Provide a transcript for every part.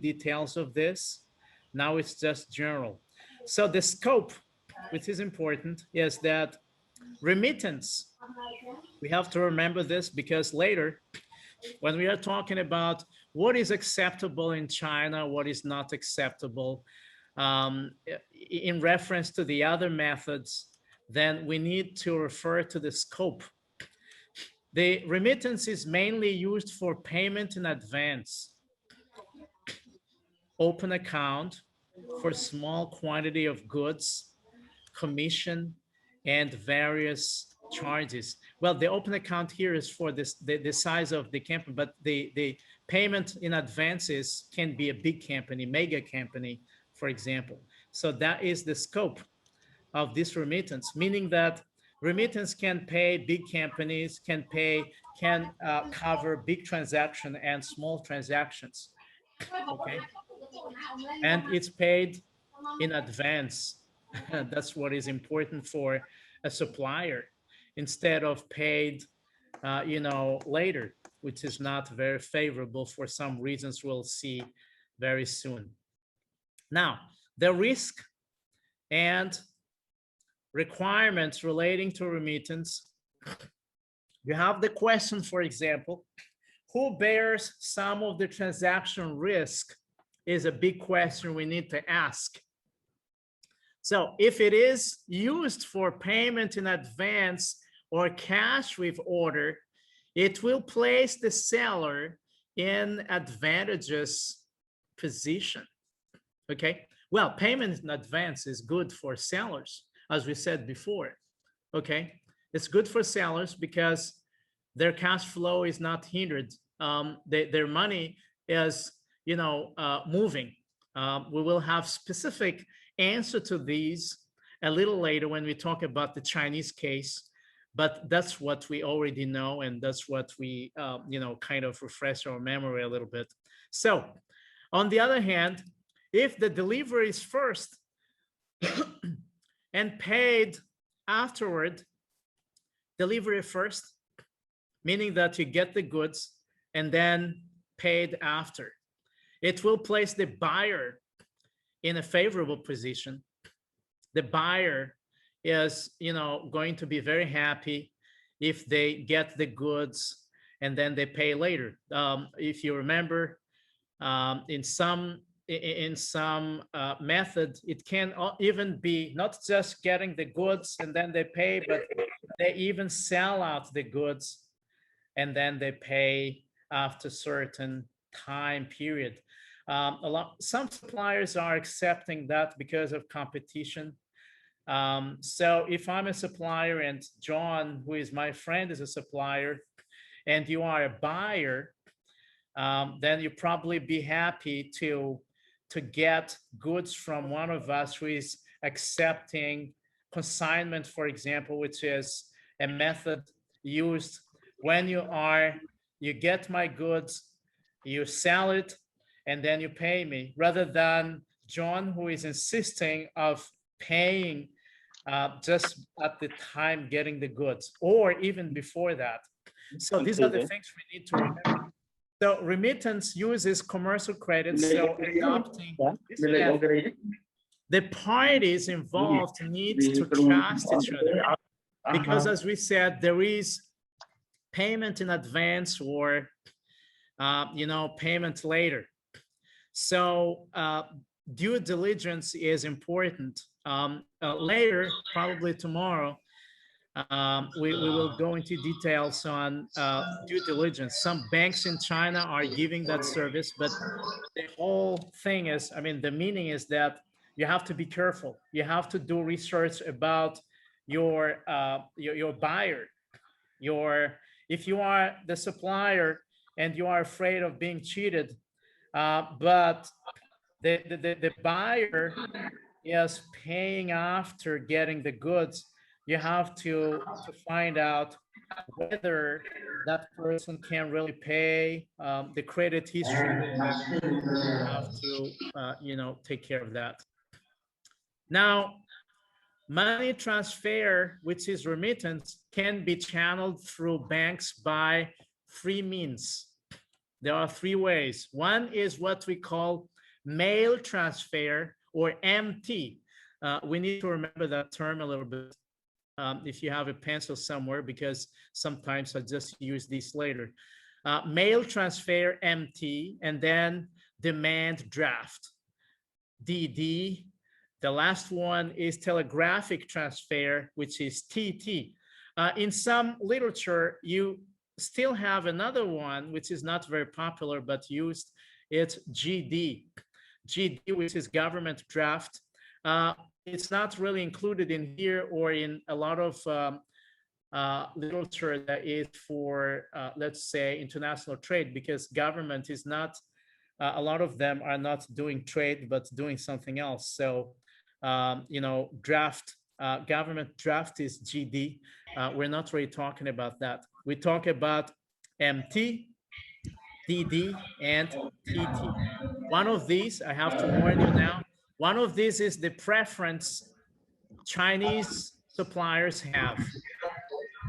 details of this. Now it's just general. So the scope, which is important, is that remittance, we have to remember this because later, when we are talking about what is acceptable in China, what is not acceptable, in reference to the other methods, then we need to refer to the scope. The remittance is mainly used for payment in advance, open account for small quantity of goods, commission, and various charges. Well, the open account here is for this, the size of the company, but the payment in advances can be a big company, mega company, for example. So that is the scope of this remittance, meaning that remittance can pay big companies, can cover big transaction and small transactions. Okay, and it's paid in advance. That's what is important for a supplier, instead of paid, later, which is not very favorable for some reasons we'll see very soon. Now, the risk and requirements relating to remittance. You have the question, for example, who bears some of the transaction risk is a big question we need to ask. So if it is used for payment in advance or cash with order, it will place the seller in advantageous position. Okay, well, payment in advance is good for sellers, as we said before. Okay, it's good for sellers because their cash flow is not hindered. Their money is, moving. We will have specific answer to these a little later when we talk about the Chinese case, but that's what we already know, and that's what we, kind of refresh our memory a little bit. So, on the other hand, if the delivery is first and paid afterward, delivery first, meaning that you get the goods and then paid after, it will place the buyer in a favorable position. The buyer is, going to be very happy if they get the goods and then they pay later. If you remember, in some method, it can even be not just getting the goods and then they pay, but they even sell out the goods and then they pay after certain time period. Some suppliers are accepting that because of competition. So if I'm a supplier and John, who is my friend, is a supplier, and you are a buyer, then you probably be happy to get goods from one of us who is accepting consignment, for example, which is a method used when you get my goods, you sell it, and then you pay me, rather than John, who is insisting of paying just at the time getting the goods, or even before that. So these are the things we need to remember. So remittance uses commercial credit. So adopting this method, the parties involved need to trust each other, because as we said, there is payment in advance or payment later. So due diligence is important. Later, probably tomorrow, we will go into details on due diligence. Some banks in China are giving that service, but the whole thing is, the meaning is that you have to be careful. You have to do research about your buyer. If you are the supplier and you are afraid of being cheated, but the buyer is paying after getting the goods, you have to find out whether that person can really pay, the credit history. You have to take care of that. Now, money transfer, which is remittance, can be channeled through banks by three means. There are three ways. One is what we call mail transfer, or MT. We need to remember that term a little bit if you have a pencil somewhere, because sometimes I just use this later. Mail transfer, MT, and then demand draft, DD. The last one is telegraphic transfer, which is TT. In some literature, you still have another one, which is not very popular, but used. It's GD. GD, which is government draft. It's not really included in here or in a lot of literature that is for, let's say, international trade, because government is not, a lot of them are not doing trade, but doing something else. So, draft, government draft is GD. We're not really talking about that. We talk about MT, DD, and TT. One of these, I have to warn you now, one of these is the preference Chinese suppliers have.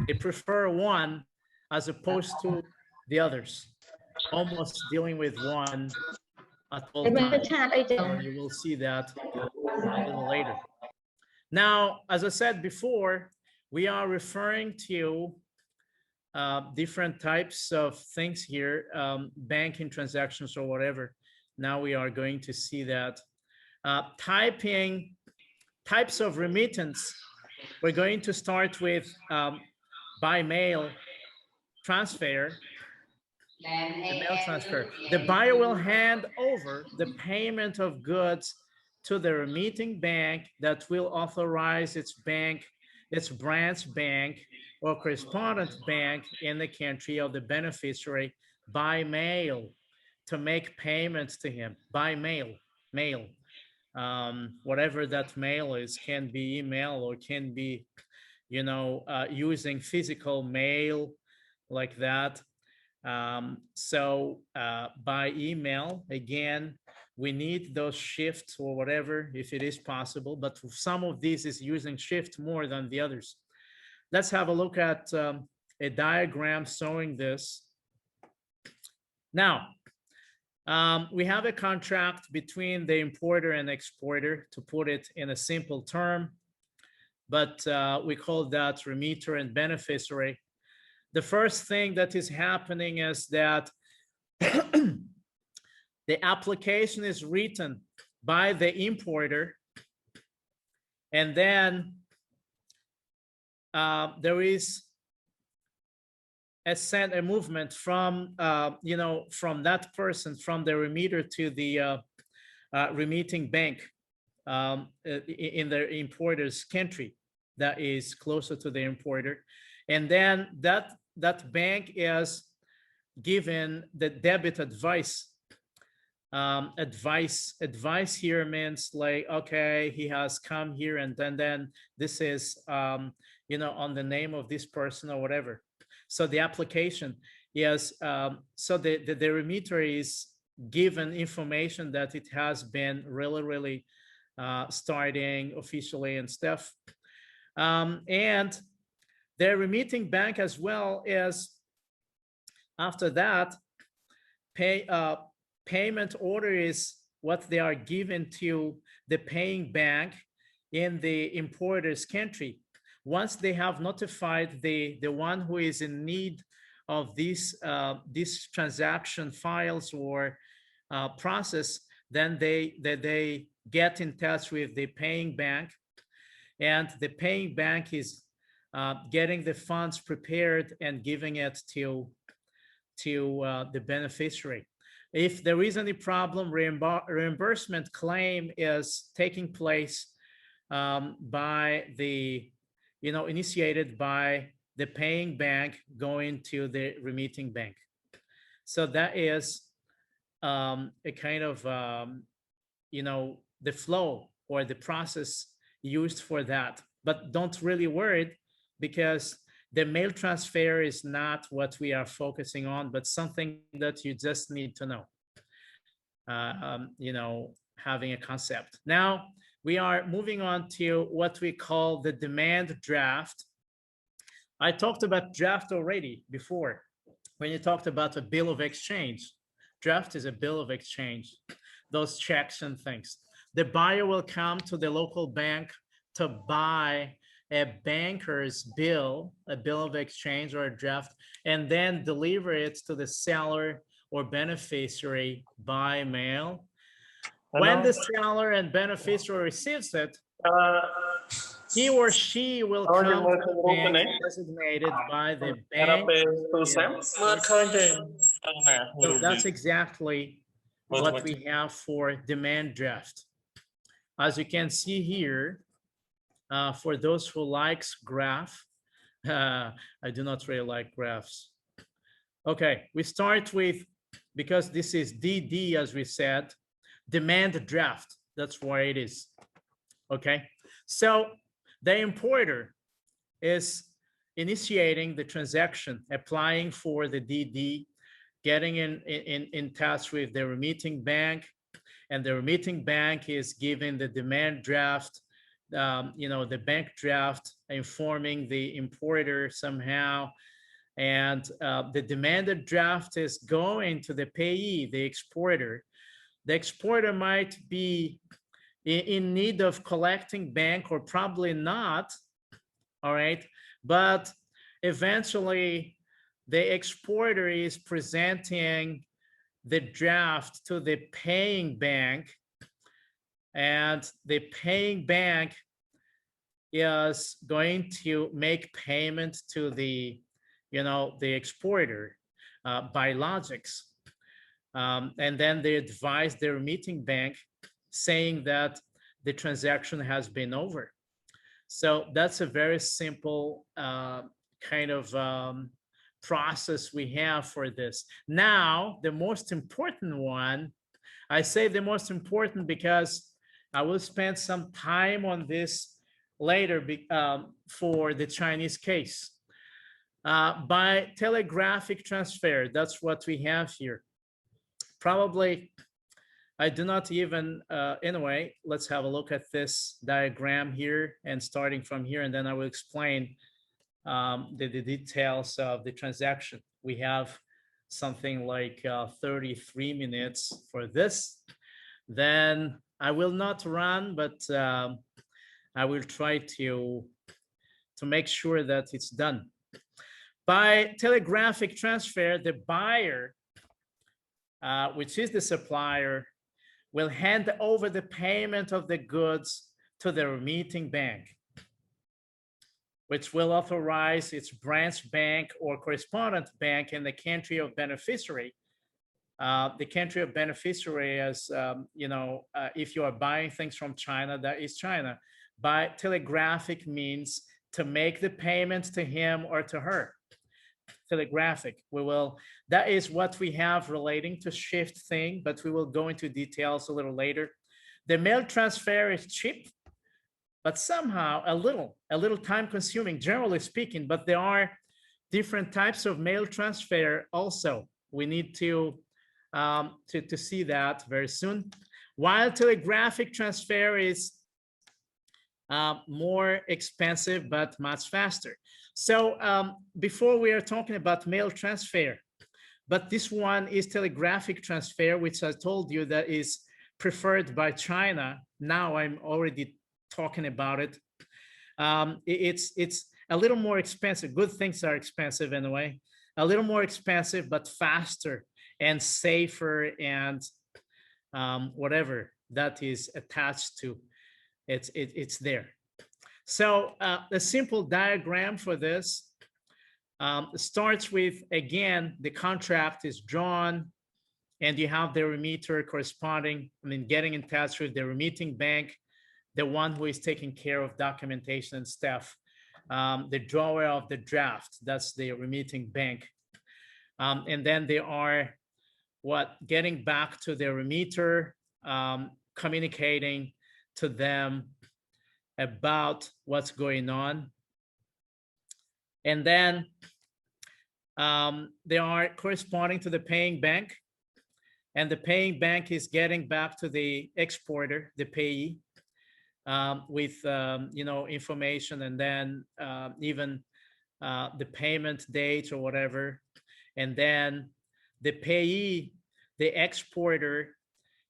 They prefer one as opposed to the others, almost dealing with one at all times. So you will see that a little later. Now, as I said before, we are referring to different types of things here, banking transactions or whatever. Now we are going to see that. Types of remittance. We're going to start with by mail transfer. The mail transfer. The buyer will hand over the payment of goods to the remitting bank that will authorize its branch bank or correspondent bank in the country of the beneficiary by mail to make payments to him by mail. Whatever that mail is, can be email or can be, using physical mail like that. So by email, again, we need those shifts or whatever, if it is possible, but some of these is using shift more than the others. Let's have a look at a diagram showing this. Now, we have a contract between the importer and exporter, to put it in a simple term, but we call that remitter and beneficiary. The first thing that is happening is that the application is written by the importer, and then there is a movement from from that person, from the remitter to the remitting bank in the importer's country that is closer to the importer, and then that bank is given the debit advice. Advice here means like, okay, he has come here, and then this is on the name of this person or whatever. So the application is so the remitter is given information that it has been really starting officially and stuff, and the remitting bank as well is, after that, payment order is what they are given to the paying bank in the importer's country. Once they have notified the one who is in need of these transaction files or process, then they get in touch with the paying bank, and the paying bank is getting the funds prepared and giving it to the beneficiary. If there is any problem, reimbursement claim is taking place by the, initiated by the paying bank going to the remitting bank. So that is a kind of, the flow or the process used for that. But don't really worry, because the mail transfer is not what we are focusing on, but something that you just need to know, having a concept. Now, we are moving on to what we call the demand draft. I talked about draft already before, when you talked about a bill of exchange. Draft is a bill of exchange, those checks and things. The buyer will come to the local bank to buy a banker's bill, a bill of exchange or a draft, and then deliver it to the seller or beneficiary by mail. When the seller and beneficiary receives it, he or she will come to the bank designated by the bank. So that's exactly what we have for demand draft. As you can see here, for those who likes graph, I do not really like graphs. Okay, we start with, because this is DD, as we said, demand draft. That's why it is. Okay, so the importer is initiating the transaction, applying for the DD, getting in touch with the remitting bank, and the remitting bank is giving the demand draft, the bank draft, informing the importer somehow, and the demanded draft is going to the payee, the exporter. The exporter might be in need of collecting bank or probably not, all right? But eventually the exporter is presenting the draft to the paying bank, and the paying bank is going to make payment to the, the exporter by logics. And then they advise the remitting bank saying that the transaction has been over. So that's a very simple kind of process we have for this. Now, the most important one, I say the most important because I will spend some time on this later for the Chinese case. By telegraphic transfer, that's what we have here. Probably, I do not even, anyway, let's have a look at this diagram here and starting from here, and then I will explain the details of the transaction. We have something like 33 minutes for this. Then I will not run, but I will try to make sure that it's done. By telegraphic transfer, the buyer, which is the supplier, will hand over the payment of the goods to the remitting bank, which will authorize its branch bank or correspondent bank in the country of beneficiary. The country of beneficiary is, if you are buying things from China, that is China. By telegraphic means to make the payment to him or to her. Telegraphic, that is what we have relating to SHIFT thing, but we will go into details a little later. The mail transfer is cheap, but somehow a little time consuming, generally speaking, but there are different types of mail transfer also. We need to see that very soon. While telegraphic transfer is more expensive, but much faster. So before we are talking about mail transfer, but this one is telegraphic transfer, which I told you that is preferred by China. Now I'm already talking about it. It's a little more expensive. Good things are expensive anyway. A little more expensive, but faster and safer, and whatever that is attached to, it's there. So a simple diagram for this starts with, again, the contract is drawn, and you have the remitter corresponding, getting in touch with the remitting bank, the one who is taking care of documentation and stuff, the drawer of the draft, that's the remitting bank. And then they are getting back to the remitter, communicating to them about what's going on. And then they are corresponding to the paying bank, and the paying bank is getting back to the exporter, the payee, with information, and then even the payment date or whatever. And then the payee the exporter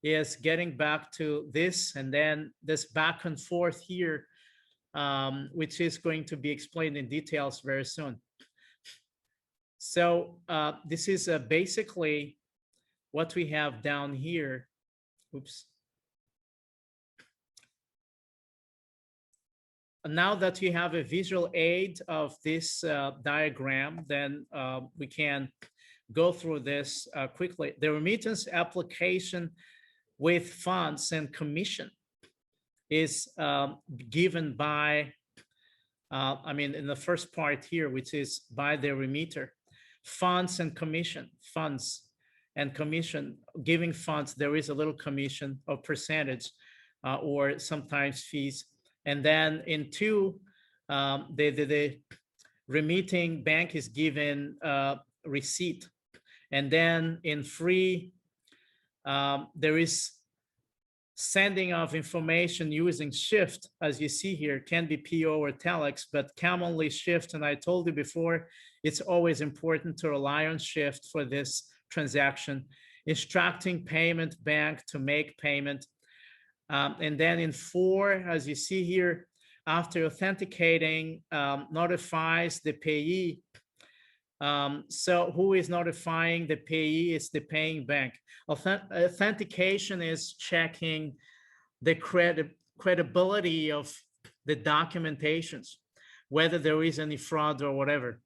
is getting back to this, and then this back and forth here, which is going to be explained in details very soon. So this is basically what we have down here. Oops. Now that you have a visual aid of this diagram, then we can go through this quickly. The remittance application with funds and commission is given by, I mean, in the first part here, which is by the remitter. Funds and commission, funds and commission, giving funds, there is a little commission or percentage or sometimes fees. And then in 2, the remitting bank is given receipt. And then in 3, there is sending of information using SHIFT, as you see here, can be PO or telex, but commonly SHIFT. And I told you before, it's always important to rely on SHIFT for this transaction. Instructing payment bank to make payment. And then in 4, as you see here, after authenticating, notifies the payee. So who is notifying the payee? Is the paying bank. Authentication is checking the credibility of the documentations, whether there is any fraud or whatever.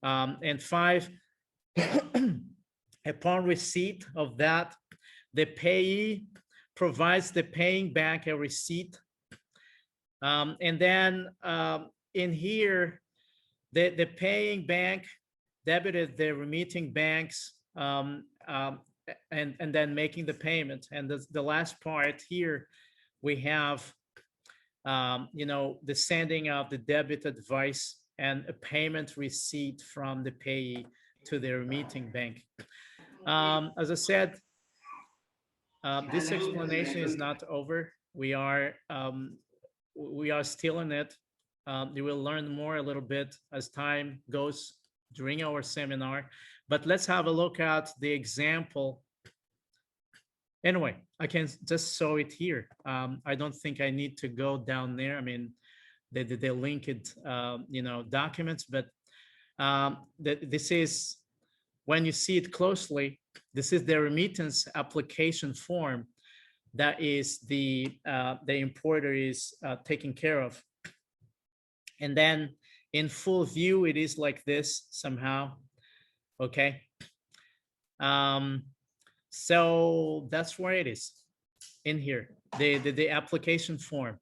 And 5, upon receipt of that, the payee provides the paying bank a receipt. And then in here, the paying bank debited the remitting banks and then making the payment. And the last part here, we have, the sending of the debit advice and a payment receipt from the payee to the remitting bank. As I said, this explanation is not over. We are still in it. You will learn more a little bit as time goes during our seminar, but let's have a look at the example. Anyway, I can just show it here. I don't think I need to go down there. I mean, they linked, documents, but this is, when you see it closely, this is the remittance application form that is the importer is taking care of. And then in full view, it is like this somehow, okay? So that's where it is, in here, the application form.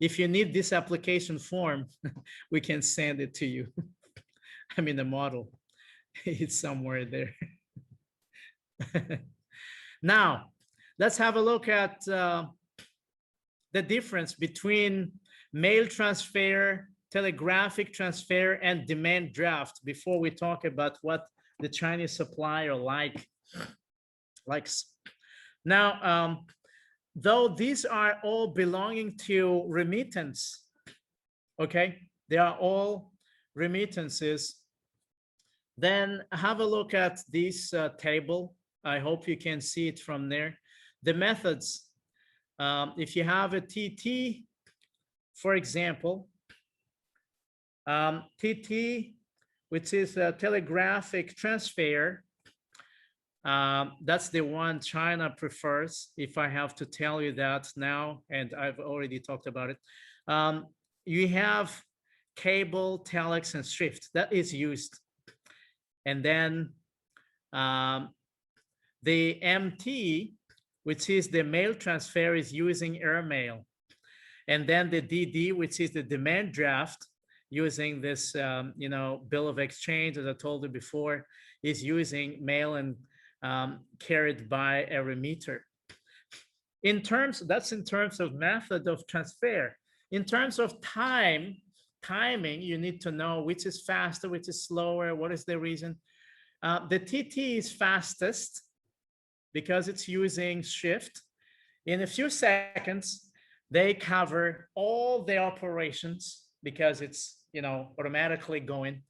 If you need this application form, we can send it to you. I mean, the model, it's somewhere there. Now, let's have a look at the difference between mail transfer, telegraphic transfer, and demand draft before we talk about what the Chinese supplier likes. Now, though these are all belonging to remittance, okay, they are all remittances, then have a look at this table. I hope you can see it from there. The methods, if you have a TT, for example, TT, which is a telegraphic transfer, that's the one China prefers, if I have to tell you that now, and I've already talked about it. You have cable, telex, and SWIFT that is used. And then the MT, which is the mail transfer, is using airmail. And then the DD, which is the demand draft, using this, bill of exchange, as I told you before, is using mail and carried by a remitter. That's in terms of method of transfer. In terms of timing, you need to know which is faster, which is slower, what is the reason. The TT is fastest because it's using SHIFT. In a few seconds, they cover all the operations because it's automatically going.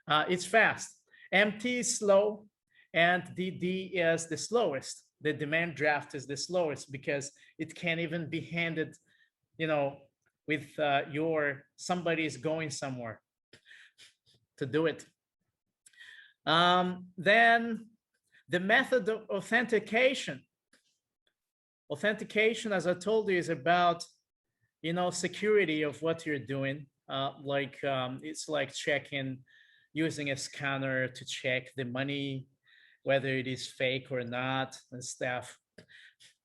It's fast. MT is slow. and DD is the slowest. The demand draft is the slowest because it can't even be handed, with somebody is going somewhere to do it. Then the method of authentication. Authentication, as I told you, is about, security of what you're doing. It's like checking, using a scanner to check the money, whether it is fake or not and stuff.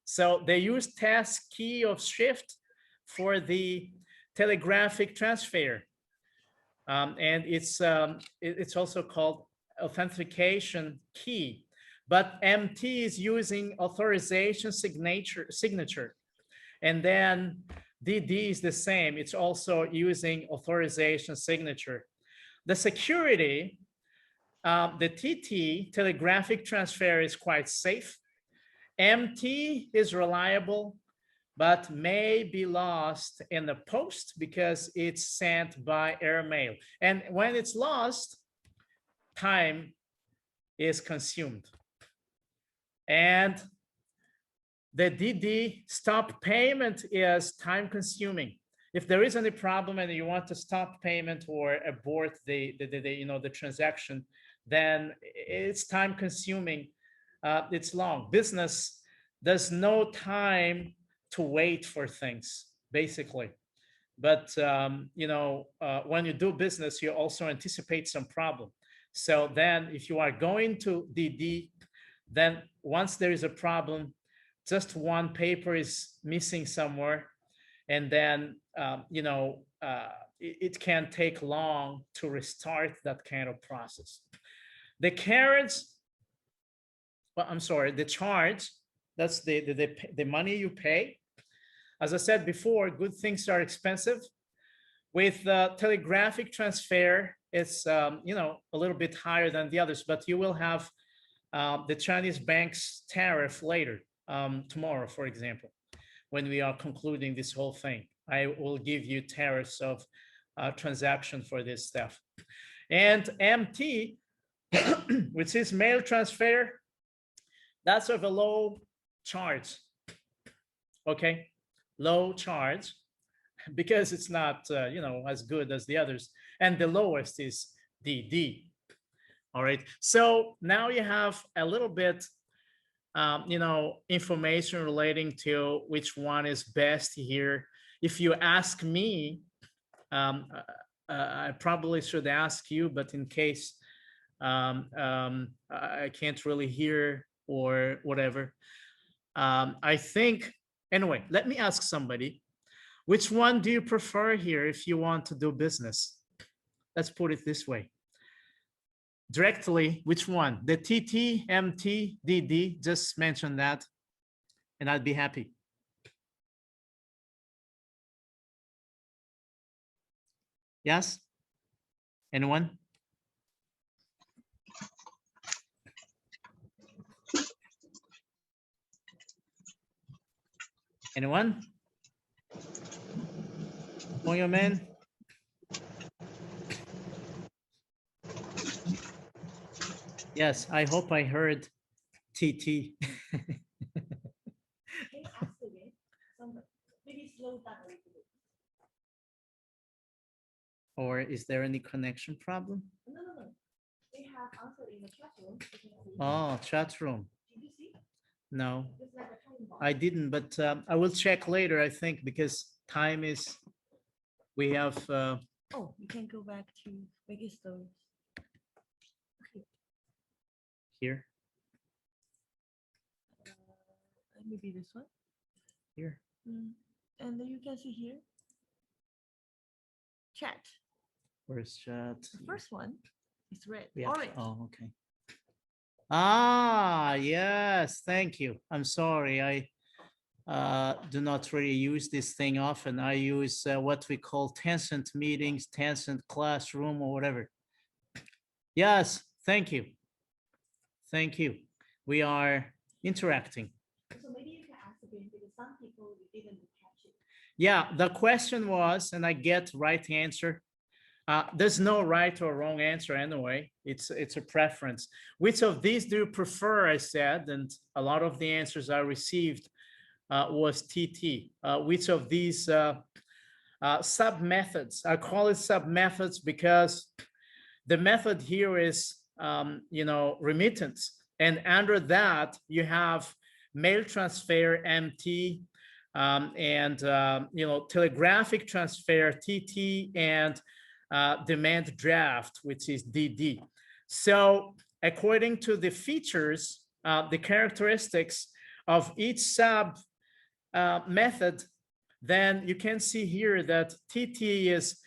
So they use task key of shift for the telegraphic transfer. And it's also called authentication key. But MT is using authorization signature. And then DD is the same. It's also using authorization signature. The security, the TT, telegraphic transfer, is quite safe. MT is reliable, but may be lost in the post because it's sent by airmail. And when it's lost, time is consumed. And the DD stop payment is time consuming. If there is any problem and you want to stop payment or abort the transaction, then it's time consuming. It's long. Business, there's no time to wait for things, basically. But when you do business, you also anticipate some problem. So then if you are going to DD, then once there is a problem, just one paper is missing somewhere, and then it can take long to restart that kind of process. The cards, the charge, that's the money you pay. As I said before, good things are expensive. With telegraphic transfer, it's a little bit higher than the others, but you will have the Chinese bank's tariff later, tomorrow, for example, when we are concluding this whole thing. I will give you tariffs of transaction for this stuff. And MT, which is mail transfer, that's of a low charge. Okay, low charge, because it's not as good as the others. And the lowest is DD. All right, so now you have a little bit information relating to which one is best here. If you ask me, I probably should ask you, but in case I can't really hear or whatever, I think, anyway, let me ask somebody, which one do you prefer here if you want to do business? Let's put it this way. Directly, which one? The TT, MT, DD, just mention that, and I'd be happy. Yes? Anyone? Anyone? Ponyo man? Yes, I hope I heard TT. Or is there any connection problem? No. They have answered in the chat room. Oh, chat room. Did you see? No, I didn't, but I will check later, I think, because time is, we have... Oh, you can go back to register. Here. Maybe this one. Here. And then you can see here. Chat. Where's chat? The first one is red. Yeah. Orange. Oh, okay. Ah, yes. Thank you. I'm sorry. I do not really use this thing often. I use what we call Tencent meetings, Tencent classroom, or whatever. Yes. Thank you. Thank you. We are interacting. So maybe you can ask again, because some people didn't catch it. Yeah, the question was, and I get right answer. There's no right or wrong answer anyway. It's a preference. Which of these do you prefer? I said, and a lot of the answers I received was TT. Which of these sub-methods? I call it sub-methods because the method here is, remittance. And under that, you have mail transfer, MT, and, telegraphic transfer, TT, and demand draft, which is DD. So according to the features, the characteristics of each sub method, then you can see here that TT is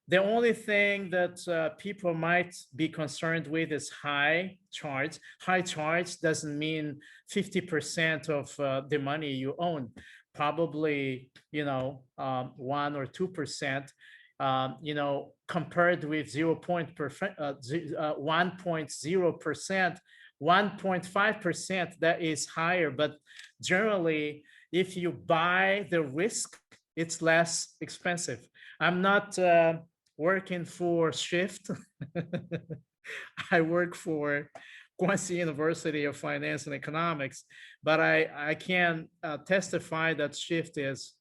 the only thing that people might be concerned with is high charge. High charge doesn't mean 50% of the money you own. Probably, 1 or 2%, compared with 1.0%, 1.5%, that is higher. But generally, if you buy the risk, it's less expensive. I'm not working for Shift. I work for Guangxi University of Finance and Economics, but I can testify that Shift is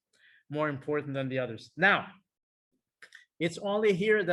more important than the others. Now, it's only here that